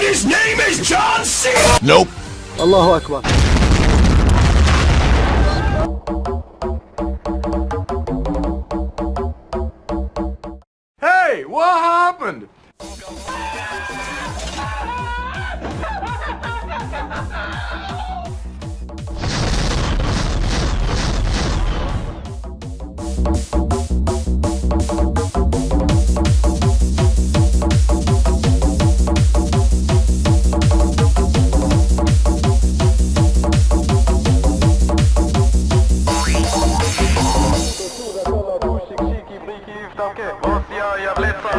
his name is John C. Nope. Allahu Akbar. Hey, what happened? Busik, siki, briki, wstawkę. Rosja, ja wlecę.